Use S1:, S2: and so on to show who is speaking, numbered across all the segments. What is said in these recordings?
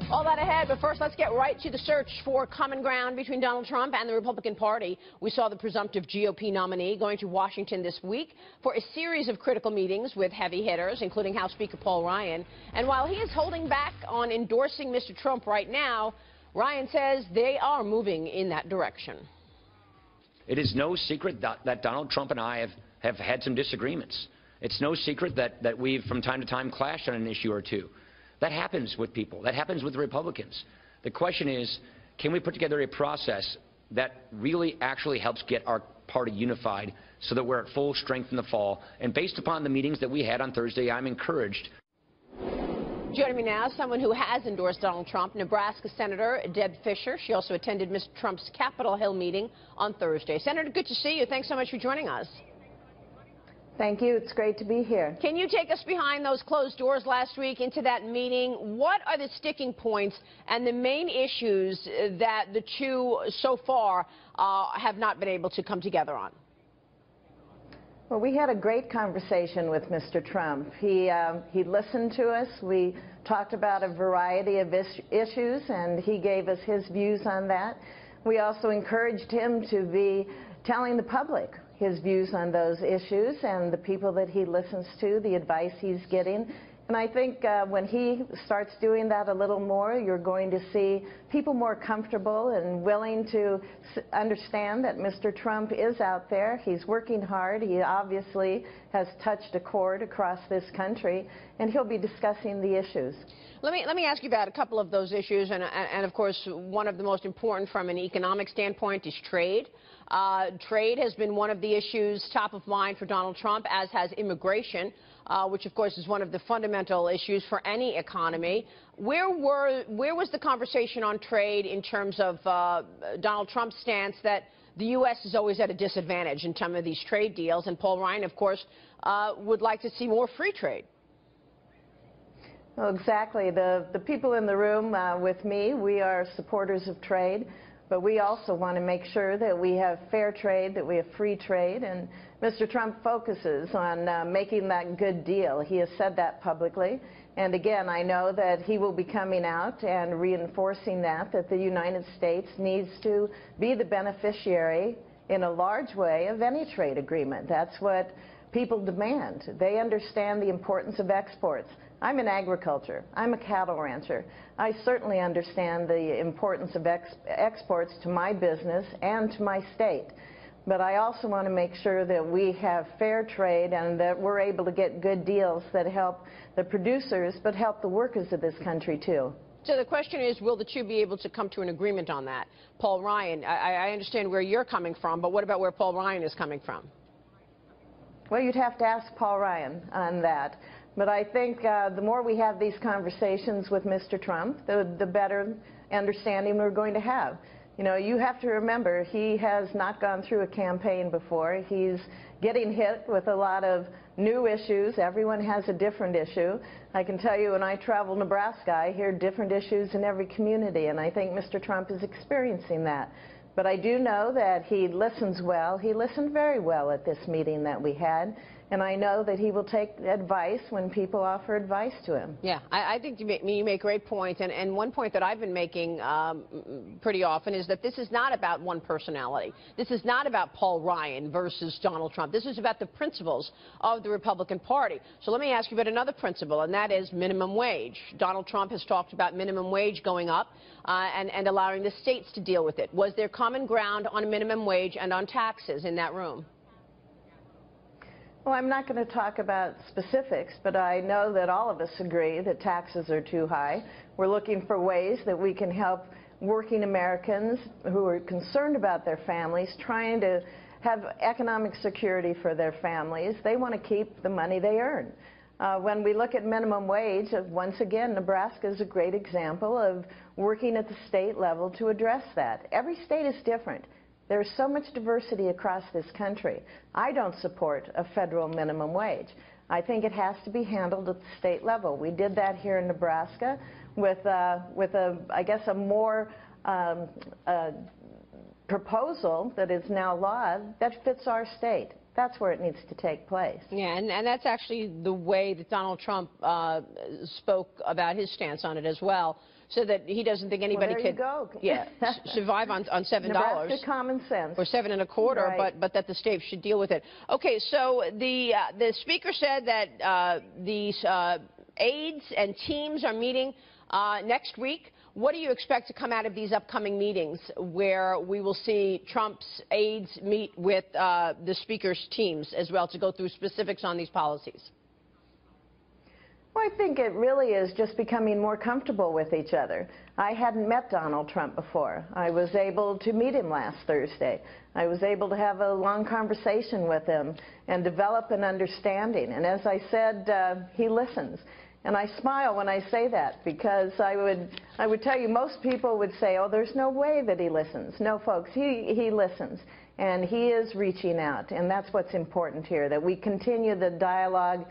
S1: All that ahead, but first let's get right to the search for common ground between Donald Trump and the Republican Party. We saw the presumptive GOP nominee going to Washington this week for a series of critical meetings with heavy hitters, including House Speaker Paul Ryan. And while he is holding back on endorsing Mr. Trump right now, Ryan says they are moving in that direction.
S2: It is no secret that Donald Trump and I have had some disagreements. It's no secret that we've from time to time clashed on an issue or two. That happens with people. That happens with Republicans. The question is, can we put together a process that really actually helps get our party unified so that we're at full strength in the fall? And based upon the meetings that we had on Thursday, I'm encouraged.
S1: Joining me now, someone who has endorsed Donald Trump, Nebraska Senator Deb Fischer. She also attended Mr. Trump's Capitol Hill meeting on Thursday. Senator, good to see you. Thanks so much for joining us.
S3: Thank you. It's great to be here.
S1: Can you take us behind those closed doors last week into that meeting? What are the sticking points and the main issues that the two so far have not been able to come together on?
S3: Well, we had a great conversation with Mr. Trump. He listened to us. We talked about a variety of issues, and he gave us his views on that. We also encouraged him to be telling the public his views on those issues and the people that he listens to, the advice he's getting. And I think when he starts doing that a little more, you're going to see people more comfortable and willing to understand that Mr. Trump is out there. He's working hard. He obviously has touched a chord across this country, and he'll be discussing the issues.
S1: Let me ask you about a couple of those issues, and of course, one of the most important from an economic standpoint is trade. Trade has been one of the issues top of mind for Donald Trump, as has immigration, which of course is one of the fundamental issues for any economy. Where was the conversation on trade in terms of Donald Trump's stance that the U.S. is always at a disadvantage in some of these trade deals, and Paul Ryan, of course, would like to see more free trade?
S3: Well, exactly. The people in the room with me, we are supporters of trade, but we also want to make sure that we have fair trade, that we have free trade, and Mr. Trump focuses on making that good deal. He has said that publicly, and again, I know that he will be coming out and reinforcing that the United States needs to be the beneficiary in a large way of any trade agreement. That's what people demand. They understand the importance of exports. I'm in agriculture. I'm a cattle rancher. I certainly understand the importance of exports to my business and to my state. But I also want to make sure that we have fair trade and that we're able to get good deals that help the producers but help the workers of this country too.
S1: So the question is, will the two be able to come to an agreement on that? Paul Ryan, I understand where you're coming from, but what about where Paul Ryan is coming from?
S3: Well, you'd have to ask Paul Ryan on that. But I think the more we have these conversations with Mr. Trump, the better understanding we're going to have. You know, you have to remember, he has not gone through a campaign before. He's getting hit with a lot of new issues. Everyone has a different issue. I can tell you, when I travel Nebraska, I hear different issues in every community, and I think Mr. Trump is experiencing that. But I do know that he listens well. He listened very well at this meeting that we had. And I know that he will take advice when people offer advice to him.
S1: Yeah, I think you make great points. And one point that I've been making pretty often is that this is not about one personality. This is not about Paul Ryan versus Donald Trump. This is about the principles of the Republican Party. So let me ask you about another principle, and that is minimum wage. Donald Trump has talked about minimum wage going up and allowing the states to deal with it. Was there common ground on minimum wage and on taxes in that room?
S3: Well, I'm not going to talk about specifics, but I know that all of us agree that taxes are too high. We're looking for ways that we can help working Americans who are concerned about their families, trying to have economic security for their families. They want to keep the money they earn. When we look at minimum wage, once again, Nebraska is a great example of working at the state level to address that. Every state is different. There's so much diversity across this country. I don't support a federal minimum wage. I think it has to be handled at the state level. We did that here in Nebraska with I guess, a more proposal that is now law that fits our state. That's where it needs to take place.
S1: Yeah, and that's actually the way that Donald Trump spoke about his stance on it as well, so that he doesn't think anybody could survive on $7.
S3: Nebraska common sense.
S1: Or $7.25,
S3: right.
S1: but that the state should deal with it. Okay, so the speaker said that these aides and teams are meeting next week. What do you expect to come out of these upcoming meetings where we will see Trump's aides meet with the speaker's teams as well to go through specifics on these policies?
S3: Well, I think it really is just becoming more comfortable with each other. I hadn't met Donald Trump before. I was able to meet him last Thursday. I was able to have a long conversation with him and develop an understanding. And as I said, he listens. And I smile when I say that, because I would tell you most people would say, oh, there's no way that he listens. No, folks, he listens. And he is reaching out. And that's what's important here, that we continue the dialogue.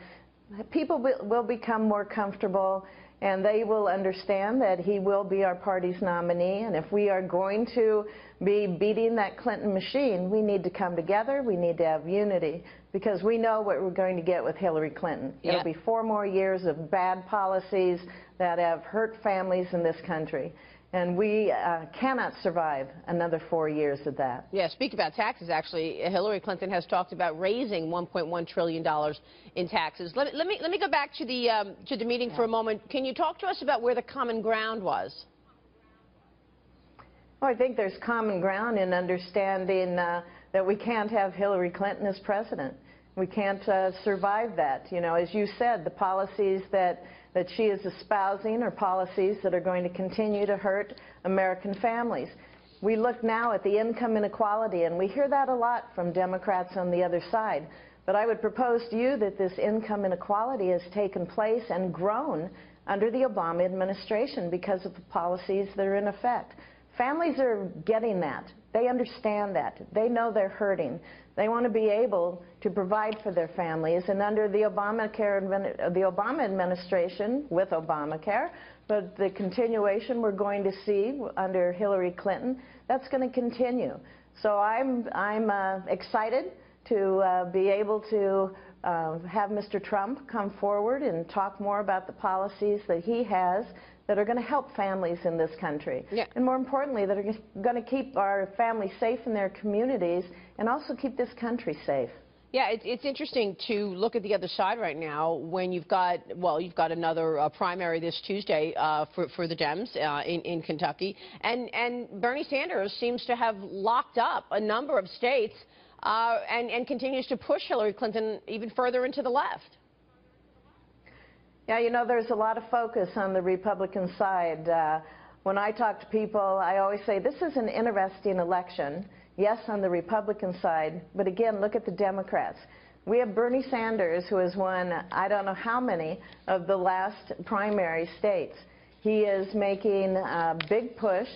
S3: People will become more comfortable, and they will understand that he will be our party's nominee. And if we are going to be beating that Clinton machine, we need to come together. We need to have unity, because we know what we're going to get with Hillary Clinton. It'll be 4 more years of bad policies that have hurt families in this country. And we cannot survive another 4 years of that.
S1: Yeah, speak about taxes, actually. Hillary Clinton has talked about raising $1.1 trillion in taxes. Let me go back to the meeting for a moment. Can you talk to us about where the common ground was?
S3: Well, I think there's common ground in understanding that we can't have Hillary Clinton as president. We can't survive that. You know, as you said, the policies that she is espousing are policies that are going to continue to hurt American families. We look now at the income inequality, and we hear that a lot from Democrats on the other side. But I would propose to you that this income inequality has taken place and grown under the Obama administration because of the policies that are in effect. Families are getting that. They understand that. They know they're hurting. They want to be able to provide for their families. And under the Obama administration, with Obamacare, but the continuation we're going to see under Hillary Clinton, that's going to continue. So I'm excited to be able to have Mr. Trump come forward and talk more about the policies that he has that are going to help families in this country. Yeah. And more importantly, that are going to keep our families safe in their communities and also keep this country safe.
S1: Yeah, it's interesting to look at the other side right now when you've got another primary this Tuesday for the Dems in Kentucky, and Bernie Sanders seems to have locked up a number of states and continues to push Hillary Clinton even further into the left.
S3: Yeah, you know, there's a lot of focus on the Republican side. When I talk to people, I always say this is an interesting election. Yes, on the Republican side, but again, look at the Democrats. We have Bernie Sanders, who has won I don't know how many of the last primary states. He is making a big push,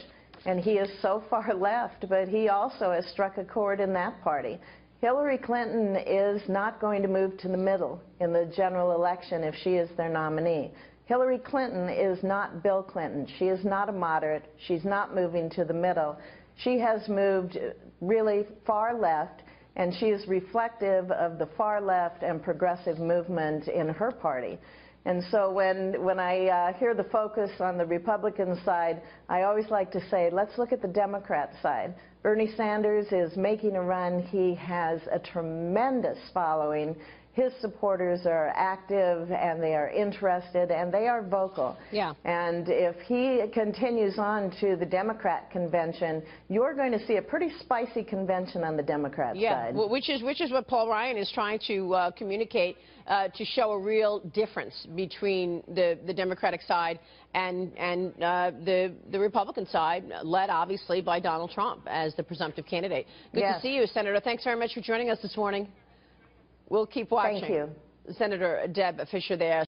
S3: and he is so far left, but he also has struck a chord in that party. Hillary Clinton is not going to move to the middle in the general election if she is their nominee. Hillary Clinton is not Bill Clinton. She is not a moderate. She's not moving to the middle. She has moved really far left, and she is reflective of the far left and progressive movement in her party. And so when I hear the focus on the Republican side, I always like to say, let's look at the Democrat side. Bernie Sanders is making a run. He has a tremendous following. His supporters are active, and they are interested, and they are vocal. Yeah. And if he continues on to the Democrat convention, you're going to see a pretty spicy convention on the Democrat side.
S1: Yeah, which is what Paul Ryan is trying to communicate to show a real difference between the Democratic side and the Republican side, led obviously by Donald Trump as the presumptive candidate. Good to see you, Senator. Thanks very much for joining us this morning. We'll keep watching.
S3: Thank you.
S1: Senator Deb Fischer there.